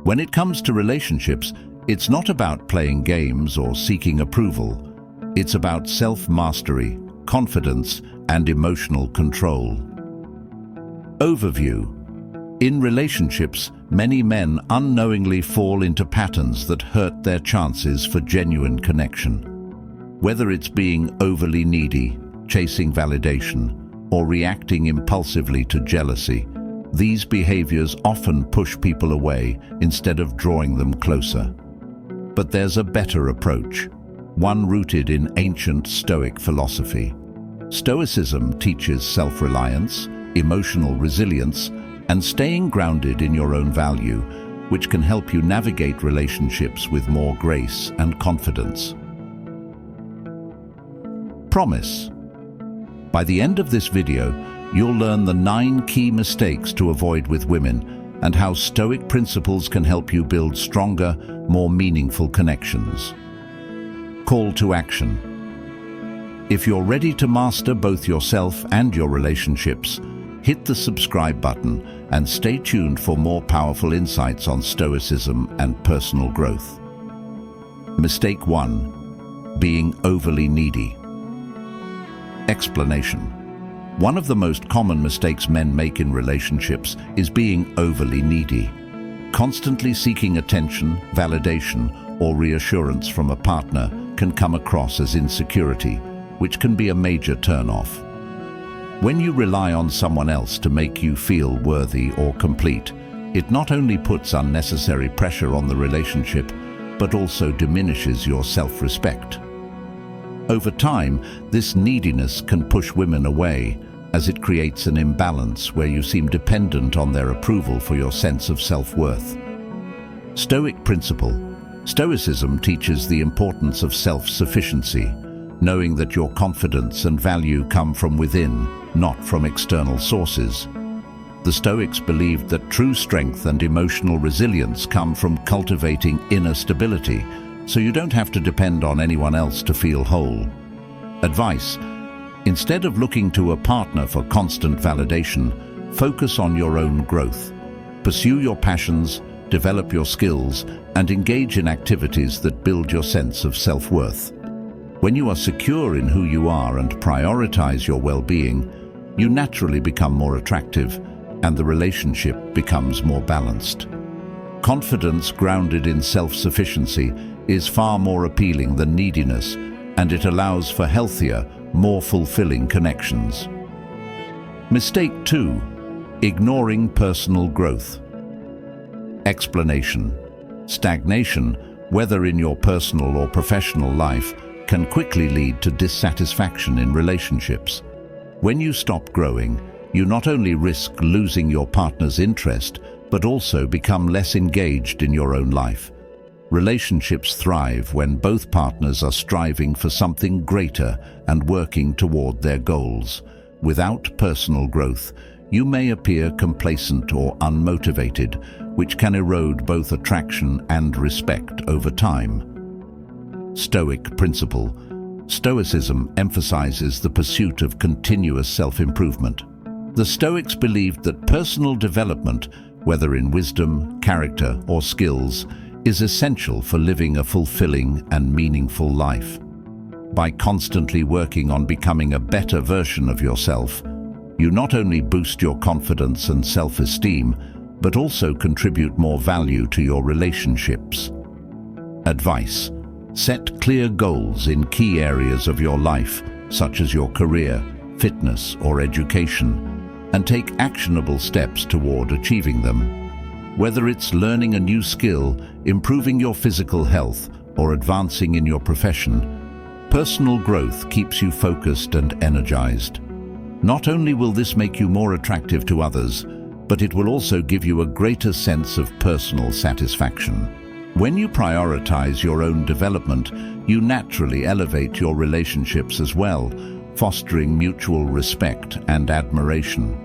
When it comes to relationships, it's not about playing games or seeking approval. It's about self-mastery, confidence, and emotional control. Overview. In relationships, many men unknowingly fall into patterns that hurt their chances for genuine connection. Whether it's being overly needy, chasing validation, or reacting impulsively to jealousy, these behaviors often push people away instead of drawing them closer. But there's a better approach, one rooted in ancient Stoic philosophy. Stoicism teaches self-reliance, emotional resilience, and staying grounded in your own value, which can help you navigate relationships with more grace and confidence. Promise. By the end of this video, you'll learn the 9 key mistakes to avoid with women and how Stoic principles can help you build stronger, more meaningful connections. Call to action. If you're ready to master both yourself and your relationships, hit the subscribe button and stay tuned for more powerful insights on Stoicism and personal growth. Mistake 1. Being overly needy. Explanation. One of the most common mistakes men make in relationships is being overly needy. Constantly seeking attention, validation, or reassurance from a partner can come across as insecurity, which can be a major turn-off. When you rely on someone else to make you feel worthy or complete, it not only puts unnecessary pressure on the relationship, but also diminishes your self-respect. Over time, this neediness can push women away, as it creates an imbalance where you seem dependent on their approval for your sense of self-worth. Stoic principle. Stoicism teaches the importance of self-sufficiency, knowing that your confidence and value come from within, not from external sources. The Stoics believed that true strength and emotional resilience come from cultivating inner stability, so you don't have to depend on anyone else to feel whole. Advice: instead of looking to a partner for constant validation, focus on your own growth. Pursue your passions, develop your skills, and engage in activities that build your sense of self-worth. When you are secure in who you are and prioritize your well-being, you naturally become more attractive, and the relationship becomes more balanced. Confidence grounded in self-sufficiency is far more appealing than neediness, and it allows for healthier, more fulfilling connections. Mistake 2. Ignoring personal growth. Explanation. Stagnation, whether in your personal or professional life, can quickly lead to dissatisfaction in relationships. When you stop growing, you not only risk losing your partner's interest, but also become less engaged in your own life. Relationships thrive when both partners are striving for something greater and working toward their goals. Without personal growth, you may appear complacent or unmotivated, which can erode both attraction and respect over time. Stoic principle. Stoicism emphasizes the pursuit of continuous self-improvement. The Stoics believed that personal development, whether in wisdom, character, or skills, is essential for living a fulfilling and meaningful life. By constantly working on becoming a better version of yourself, you not only boost your confidence and self-esteem, but also contribute more value to your relationships. Advice: set clear goals in key areas of your life, such as your career, fitness, or education, and take actionable steps toward achieving them. Whether it's learning a new skill, improving your physical health, or advancing in your profession, personal growth keeps you focused and energized. Not only will this make you more attractive to others, but it will also give you a greater sense of personal satisfaction. When you prioritize your own development, you naturally elevate your relationships as well, fostering mutual respect and admiration.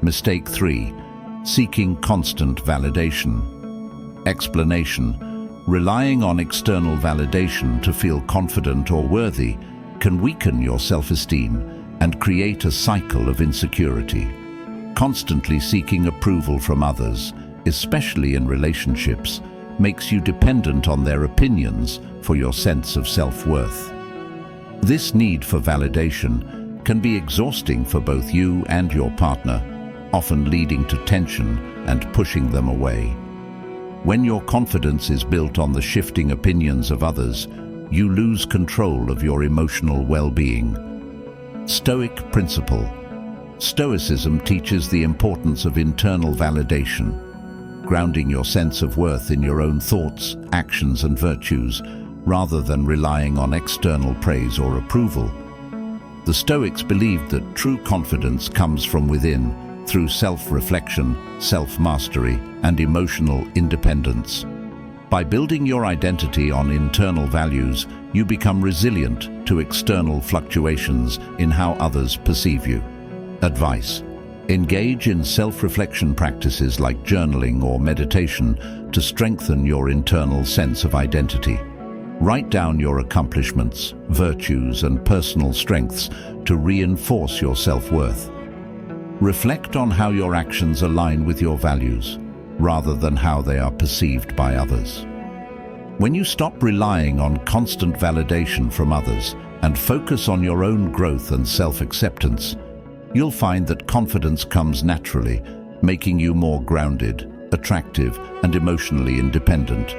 Mistake 3. Seeking constant validation. Explanation. Relying on external validation to feel confident or worthy can weaken your self-esteem and create a cycle of insecurity. Constantly seeking approval from others, especially in relationships, makes you dependent on their opinions for your sense of self-worth. This need for validation can be exhausting for both you and your partner, often leading to tension and pushing them away. When your confidence is built on the shifting opinions of others, you lose control of your emotional well-being. Stoic principle. Stoicism teaches the importance of internal validation, grounding your sense of worth in your own thoughts, actions, and virtues, rather than relying on external praise or approval. The Stoics believed that true confidence comes from within, through self-reflection, self-mastery, and emotional independence. By building your identity on internal values, you become resilient to external fluctuations in how others perceive you. Advice: engage in self-reflection practices like journaling or meditation to strengthen your internal sense of identity. Write down your accomplishments, virtues, and personal strengths to reinforce your self-worth. Reflect on how your actions align with your values, rather than how they are perceived by others. When you stop relying on constant validation from others and focus on your own growth and self-acceptance, you'll find that confidence comes naturally, making you more grounded, attractive, and emotionally independent.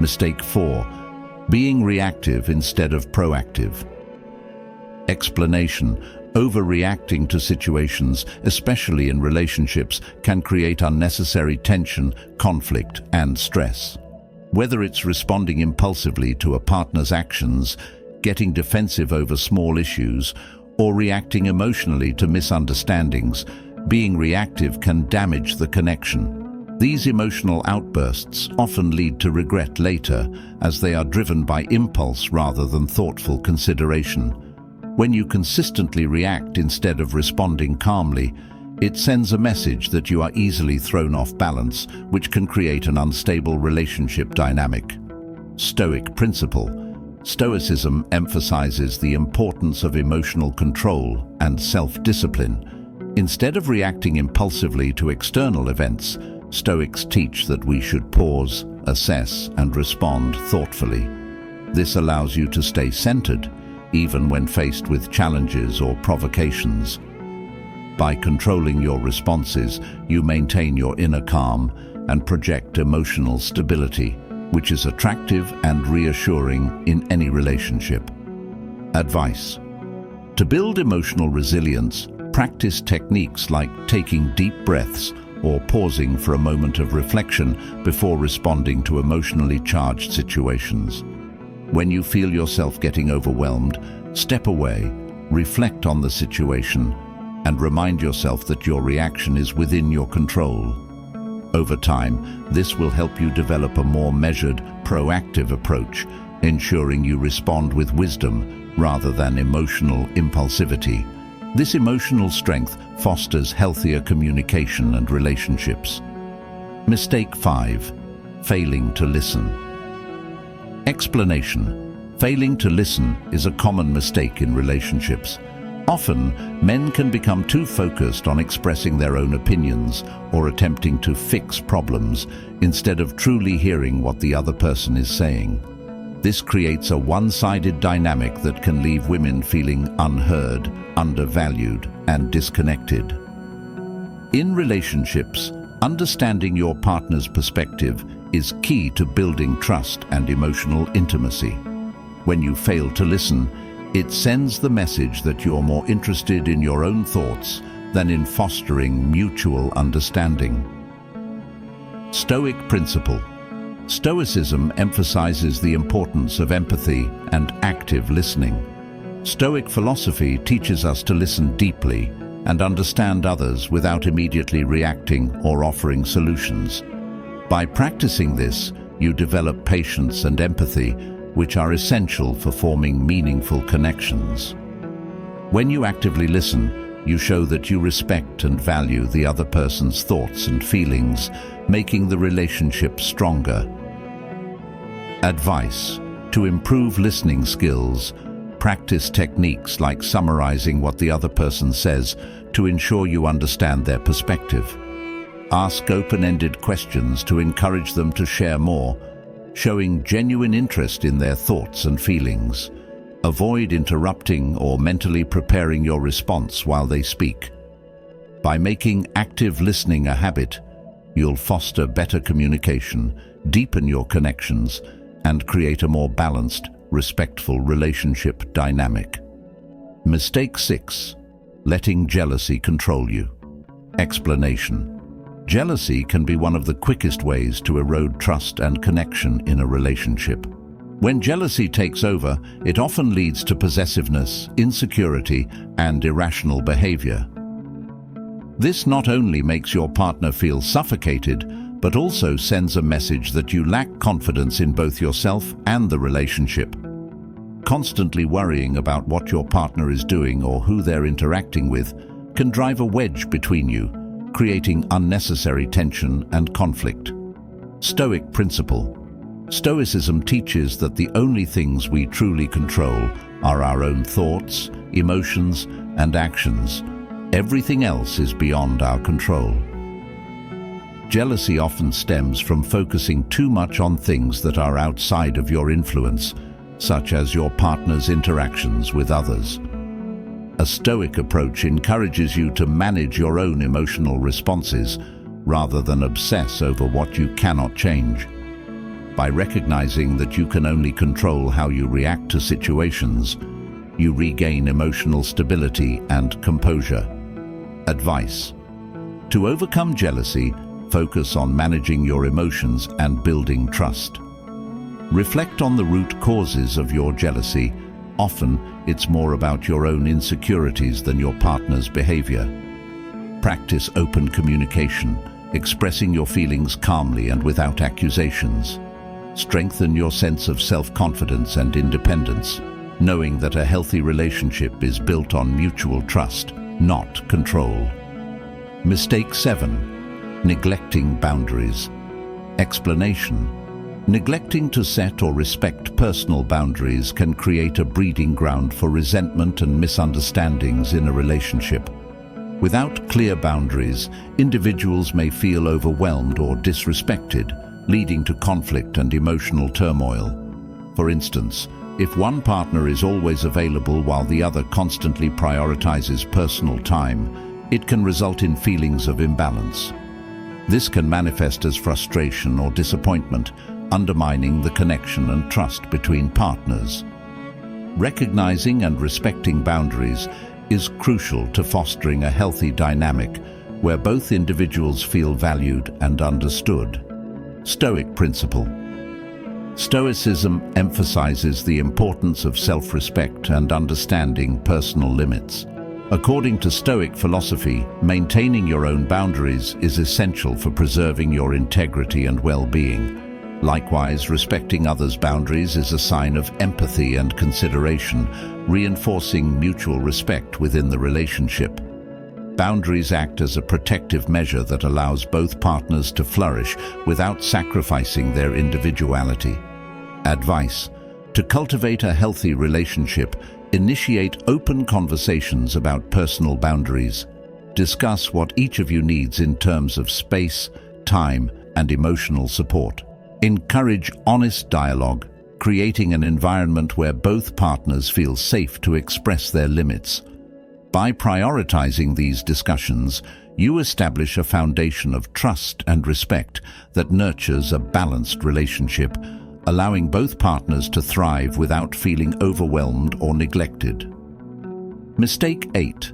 Mistake 4. Being reactive instead of proactive. Explanation: overreacting to situations, especially in relationships, can create unnecessary tension, conflict, and stress. Whether it's responding impulsively to a partner's actions, getting defensive over small issues, or reacting emotionally to misunderstandings, being reactive can damage the connection. These emotional outbursts often lead to regret later, as they are driven by impulse rather than thoughtful consideration. When you consistently react instead of responding calmly, it sends a message that you are easily thrown off balance, which can create an unstable relationship dynamic. Stoic principle. Stoicism emphasizes the importance of emotional control and self-discipline. Instead of reacting impulsively to external events, Stoics teach that we should pause, assess, and respond thoughtfully. This allows you to stay centered, even when faced with challenges or provocations. By controlling your responses, you maintain your inner calm and project emotional stability, which is attractive and reassuring in any relationship. Advice: to build emotional resilience, practice techniques like taking deep breaths or pausing for a moment of reflection before responding to emotionally charged situations. When you feel yourself getting overwhelmed, step away, reflect on the situation, and remind yourself that your reaction is within your control. Over time, this will help you develop a more measured, proactive approach, ensuring you respond with wisdom rather than emotional impulsivity. This emotional strength fosters healthier communication and relationships. Mistake 5. Failing to listen. Explanation: failing to listen is a common mistake in relationships. Often, men can become too focused on expressing their own opinions or attempting to fix problems instead of truly hearing what the other person is saying. This creates a one-sided dynamic that can leave women feeling unheard, undervalued, and disconnected. In relationships, understanding your partner's perspective is key to building trust and emotional intimacy. When you fail to listen, it sends the message that you're more interested in your own thoughts than in fostering mutual understanding. Stoic principle. Stoicism emphasizes the importance of empathy and active listening. Stoic philosophy teaches us to listen deeply and understand others without immediately reacting or offering solutions. By practicing this, you develop patience and empathy, which are essential for forming meaningful connections. When you actively listen, you show that you respect and value the other person's thoughts and feelings, making the relationship stronger. Advice: to improve listening skills, practice techniques like summarizing what the other person says to ensure you understand their perspective. Ask open-ended questions to encourage them to share more, showing genuine interest in their thoughts and feelings. Avoid interrupting or mentally preparing your response while they speak. By making active listening a habit, you'll foster better communication, deepen your connections, and create a more balanced, respectful relationship dynamic. Mistake 6. Letting jealousy control you. Explanation. Jealousy can be one of the quickest ways to erode trust and connection in a relationship. When jealousy takes over, it often leads to possessiveness, insecurity, and irrational behavior. This not only makes your partner feel suffocated, but also sends a message that you lack confidence in both yourself and the relationship. Constantly worrying about what your partner is doing or who they're interacting with can drive a wedge between you, creating unnecessary tension and conflict. Stoic principle. Stoicism teaches that the only things we truly control are our own thoughts, emotions, and actions. Everything else is beyond our control. Jealousy often stems from focusing too much on things that are outside of your influence, such as your partner's interactions with others. A Stoic approach encourages you to manage your own emotional responses rather than obsess over what you cannot change. By recognizing that you can only control how you react to situations, you regain emotional stability and composure. Advice. To overcome jealousy, focus on managing your emotions and building trust. Reflect on the root causes of your jealousy. Often, it's more about your own insecurities than your partner's behavior. Practice open communication, expressing your feelings calmly and without accusations. Strengthen your sense of self-confidence and independence, knowing that a healthy relationship is built on mutual trust, not control. Mistake 7. Neglecting boundaries. Explanation. Neglecting to set or respect personal boundaries can create a breeding ground for resentment and misunderstandings in a relationship. Without clear boundaries, individuals may feel overwhelmed or disrespected, leading to conflict and emotional turmoil. For instance, if one partner is always available while the other constantly prioritizes personal time, it can result in feelings of imbalance. This can manifest as frustration or disappointment, undermining the connection and trust between partners. Recognizing and respecting boundaries is crucial to fostering a healthy dynamic where both individuals feel valued and understood. Stoic principle. Stoicism emphasizes the importance of self-respect and understanding personal limits. According to Stoic philosophy, maintaining your own boundaries is essential for preserving your integrity and well-being. Likewise, respecting others' boundaries is a sign of empathy and consideration, reinforcing mutual respect within the relationship. Boundaries act as a protective measure that allows both partners to flourish without sacrificing their individuality. Advice. To cultivate a healthy relationship, initiate open conversations about personal boundaries. Discuss what each of you needs in terms of space, time, and emotional support. Encourage honest dialogue, creating an environment where both partners feel safe to express their limits. By prioritizing these discussions, you establish a foundation of trust and respect that nurtures a balanced relationship, allowing both partners to thrive without feeling overwhelmed or neglected. Mistake 8.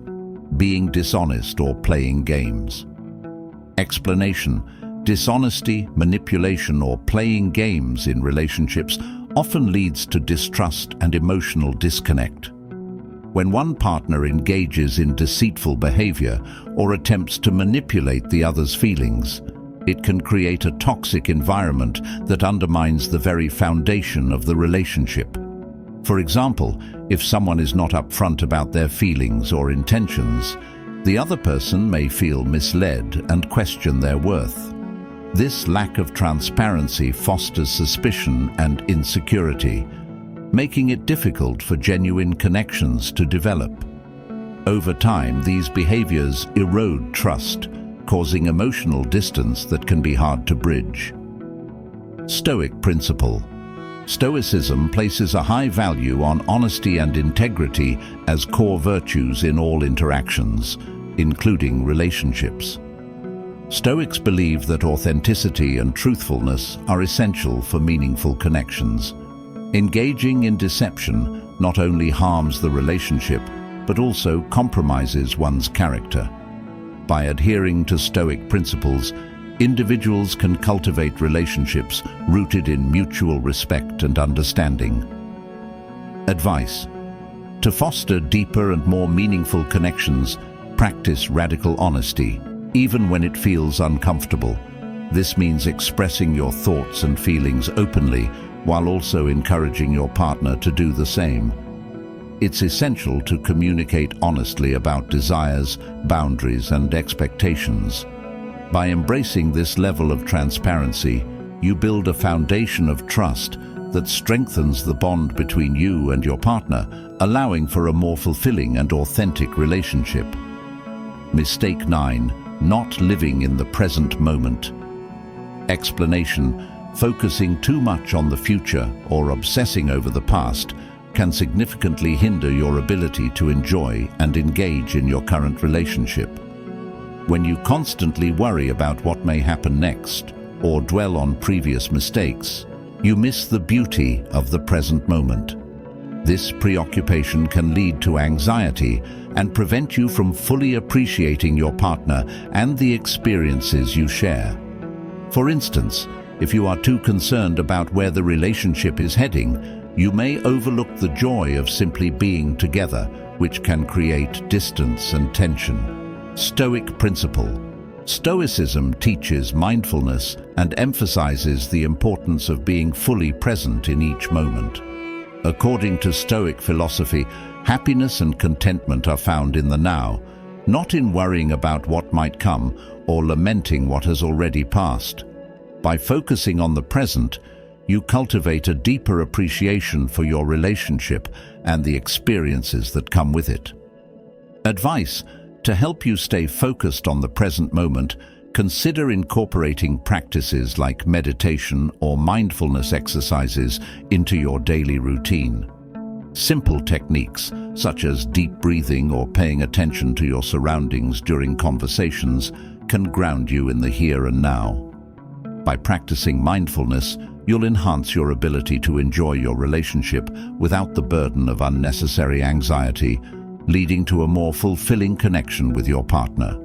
Being dishonest or playing games. Explanation. Dishonesty, manipulation, or playing games in relationships often leads to distrust and emotional disconnect. When one partner engages in deceitful behavior or attempts to manipulate the other's feelings, it can create a toxic environment that undermines the very foundation of the relationship. For example, if someone is not upfront about their feelings or intentions, the other person may feel misled and question their worth. This lack of transparency fosters suspicion and insecurity, making it difficult for genuine connections to develop. Over time, these behaviors erode trust, causing emotional distance that can be hard to bridge. Stoic principle. Stoicism places a high value on honesty and integrity as core virtues in all interactions, including relationships. Stoics believe that authenticity and truthfulness are essential for meaningful connections. Engaging in deception not only harms the relationship, but also compromises one's character. By adhering to Stoic principles, individuals can cultivate relationships rooted in mutual respect and understanding. Advice: to foster deeper and more meaningful connections, practice radical honesty, even when it feels uncomfortable. This means expressing your thoughts and feelings openly, while also encouraging your partner to do the same. It's essential to communicate honestly about desires, boundaries, and expectations. By embracing this level of transparency, you build a foundation of trust that strengthens the bond between you and your partner, allowing for a more fulfilling and authentic relationship. Mistake 9. Not living in the present moment. Explanation: focusing too much on the future or obsessing over the past can significantly hinder your ability to enjoy and engage in your current relationship. When you constantly worry about what may happen next or dwell on previous mistakes, you miss the beauty of the present moment. This preoccupation can lead to anxiety and prevent you from fully appreciating your partner and the experiences you share. For instance, if you are too concerned about where the relationship is heading, you may overlook the joy of simply being together, which can create distance and tension. Stoic principle. Stoicism teaches mindfulness and emphasizes the importance of being fully present in each moment. According to Stoic philosophy, happiness and contentment are found in the now, not in worrying about what might come or lamenting what has already passed. By focusing on the present, you cultivate a deeper appreciation for your relationship and the experiences that come with it. Advice: to help you stay focused on the present moment, consider incorporating practices like meditation or mindfulness exercises into your daily routine. Simple techniques, such as deep breathing or paying attention to your surroundings during conversations, can ground you in the here and now. By practicing mindfulness, you'll enhance your ability to enjoy your relationship without the burden of unnecessary anxiety, leading to a more fulfilling connection with your partner.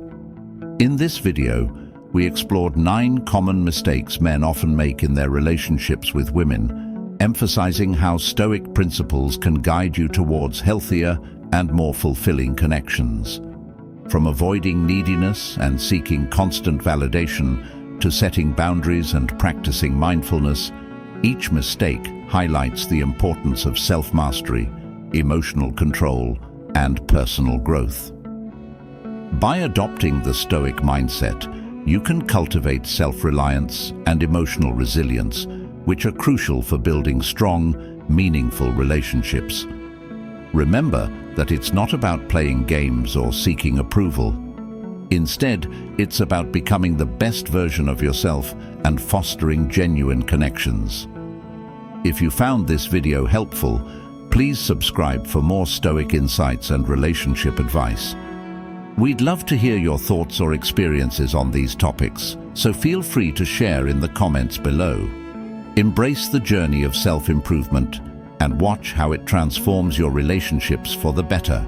In this video, we explored 9 common mistakes men often make in their relationships with women, emphasizing how Stoic principles can guide you towards healthier and more fulfilling connections. From avoiding neediness and seeking constant validation to setting boundaries and practicing mindfulness, each mistake highlights the importance of self-mastery, emotional control, and personal growth. By adopting the Stoic mindset, you can cultivate self-reliance and emotional resilience, which are crucial for building strong, meaningful relationships. Remember that it's not about playing games or seeking approval. Instead, it's about becoming the best version of yourself and fostering genuine connections. If you found this video helpful, please subscribe for more Stoic insights and relationship advice. We'd love to hear your thoughts or experiences on these topics, so feel free to share in the comments below. Embrace the journey of self-improvement and watch how it transforms your relationships for the better.